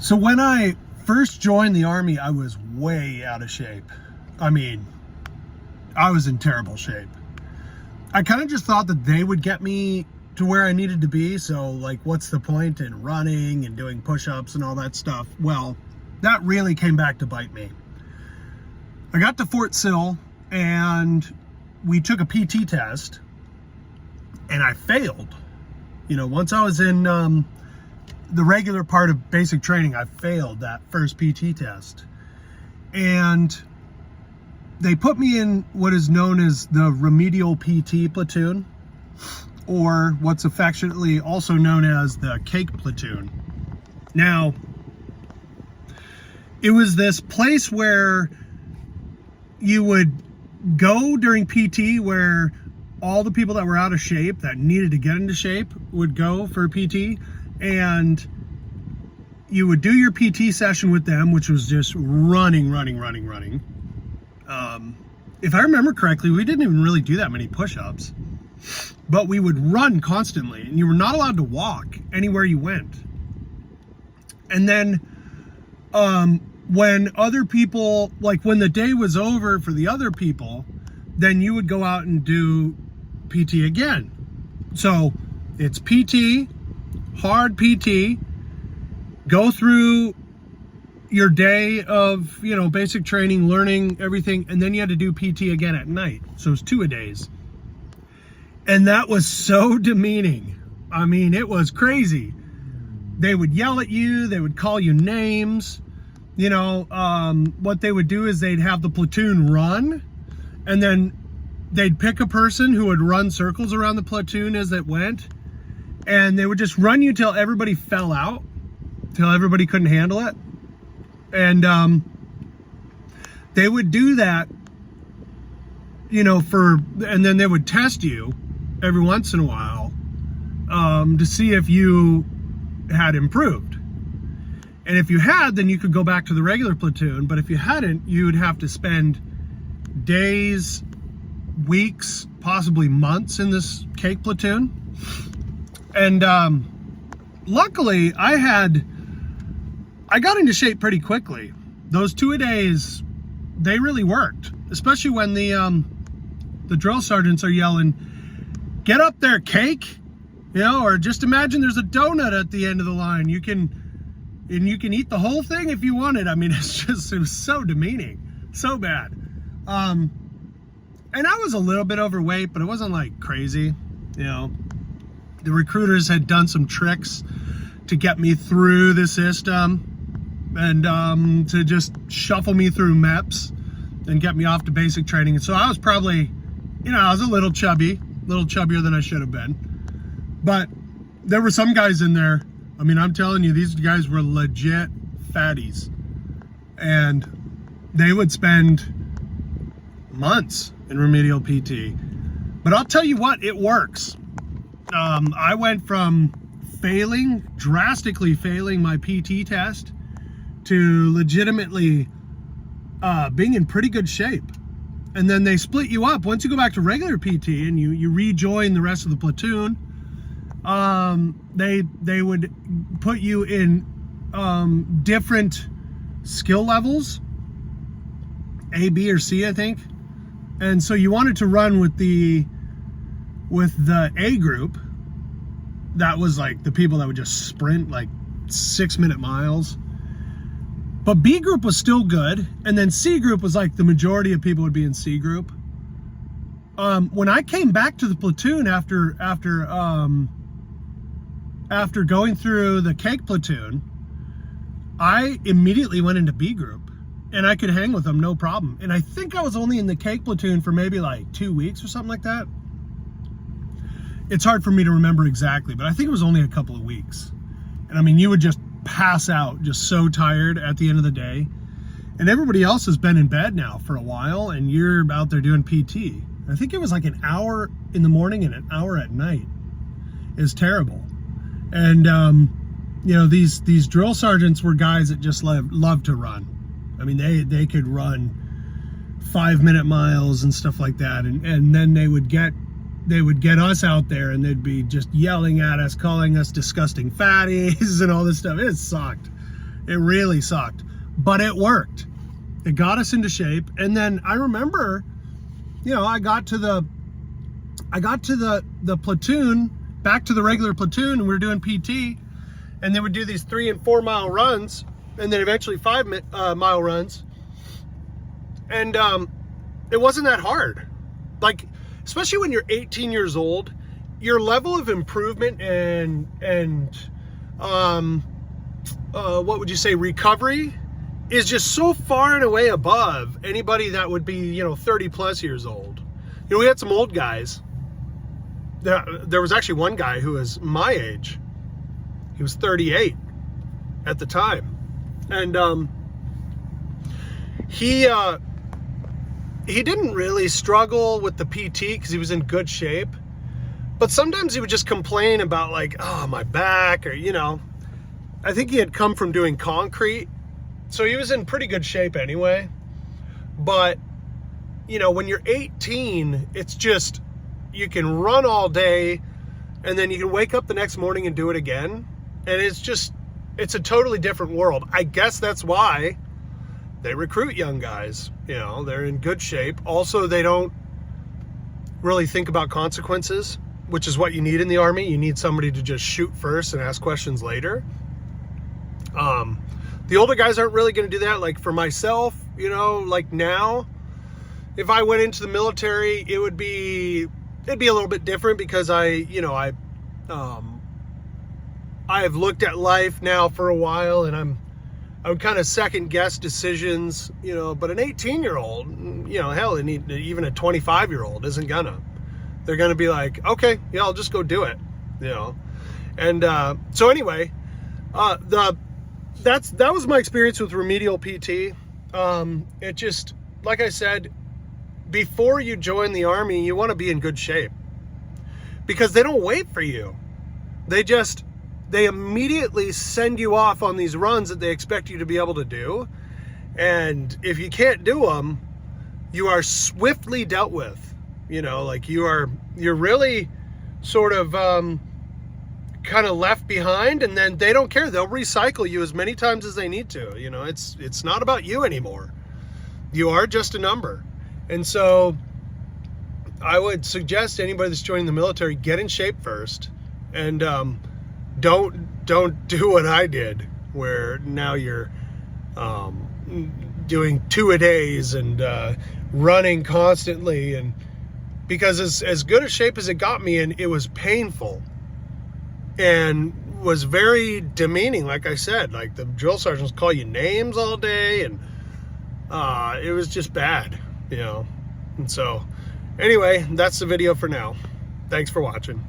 So when I first joined the Army, I was way out of shape. I mean, I was in terrible shape. I kind of just thought that they would get me to where I needed to be. So like, what's the point in running and doing push-ups and all that stuff? Well, that really came back to bite me. I got to Fort Sill and we took a PT test and I failed. You know, once I was in the regular part of basic training, I failed that first PT test. And they put me in what is known as the remedial PT platoon, or what's affectionately also known as the cake platoon. Now, it was this place where you would go during PT, where all the people that were out of shape, that needed to get into shape, would go for PT, and you would do your PT session with them, which was just running. If I remember correctly, we didn't even really do that many push-ups, but we would run constantly, and you were not allowed to walk anywhere you went. And then when other people, like when the day was over for the other people, then you would go out and do PT again. So it's PT, hard PT, go through your day of, you know, basic training, learning everything, and then you had to do PT again at night. So it's 2-a-days. And that was so demeaning. I mean, it was crazy. They would yell at you, they would call you names. You know, what they would do is they'd have the platoon run, and then they'd pick a person who would run circles around the platoon as it went, and they would just run you till everybody fell out, till everybody couldn't handle it. And they would do that, you know, and then they would test you every once in a while to see if you had improved. And if you had, then you could go back to the regular platoon. But if you hadn't, you'd have to spend days, weeks, possibly months in this cake platoon. And luckily, I got into shape pretty quickly. Those 2-a-days, they really worked, especially when the drill sergeants are yelling, "Get up there, cake!" You know, or just imagine there's a donut at the end of the line. You can eat the whole thing if you want it. I mean, it was so demeaning, so bad. And I was a little bit overweight, but it wasn't like crazy. You know, the recruiters had done some tricks to get me through the system, and to just shuffle me through MEPS and get me off to basic training. And so I was probably, you know, I was a little chubbier than I should have been. But there were some guys in there, I mean, I'm telling you, these guys were legit fatties. And they would spend months in remedial PT. But I'll tell you what, it works. I went from drastically failing my PT test, to legitimately being in pretty good shape. And then they split you up. Once you go back to regular PT and you rejoin the rest of the platoon, they would put you in different skill levels, A, B, or C, I think. And so you wanted to run with the A group. That was like the people that would just sprint like 6-minute miles. But B group was still good, and then C group was like the majority of people would be in C group. When I came back to the platoon after going through the cake platoon, I immediately went into B group, and I could hang with them no problem. And I think I was only in the cake platoon for maybe like 2 weeks or something like that. It's hard for me to remember exactly, but I think it was only a couple of weeks. And I mean, you would just pass out, just so tired at the end of the day. And everybody else has been in bed now for a while, and you're out there doing PT. I think it was like an hour in the morning and an hour at night. It's terrible. And you know, these drill sergeants were guys that just loved to run. I mean, they could run 5-minute miles and stuff like that, and then they would get us out there, and they'd be just yelling at us, calling us disgusting fatties and all this stuff. It sucked. It really sucked, but it worked. It got us into shape. And then I remember, you know, I got to the platoon, back to the regular platoon, and we were doing PT, and they would do these 3 and 4 mile runs, and then eventually 5 mile runs. And it wasn't that hard. Like, especially when you're 18 years old, your level of improvement and what would you say, recovery is just so far and away above anybody that would be, you know, 30 plus years old. You know, we had some old guys. There was actually one guy who was my age. He was 38 at the time. And he didn't really struggle with the PT because he was in good shape. But sometimes he would just complain about, like, oh, my back, or, you know. I think he had come from doing concrete, so he was in pretty good shape anyway. But, you know, when you're 18, it's just, you can run all day, and then you can wake up the next morning and do it again. And it's just, it's a totally different world. I guess that's why they recruit young guys. You know, they're in good shape. Also, they don't really think about consequences, which is what you need in the Army. You need somebody to just shoot first and ask questions later. The older guys aren't really going to do that. Like for myself, you know, like now, if I went into the military, it'd be a little bit different because I have looked at life now for a while, and I would kind of second guess decisions, you know. But an 18-year-old, you know, hell, even a 25-year-old isn't gonna. They're gonna be like, okay, yeah, I'll just go do it, you know. And so anyway, that was my experience with remedial PT. It just, like I said, before you join the Army, you want to be in good shape, because they don't wait for you. They immediately send you off on these runs that they expect you to be able to do. And if you can't do them, you are swiftly dealt with. You know, like you're really sort of kind of left behind, and then they don't care. They'll recycle you as many times as they need to. You know, it's not about you anymore. You are just a number. And so I would suggest anybody that's joining the military, get in shape first, and don't do what I did, where now you're doing 2-a-days and running constantly. And because as good a shape as it got me in, it was painful and was very demeaning. Like I said, like the drill sergeants call you names all day, and it was just bad, you know. And so anyway, that's the video for now. Thanks for watching.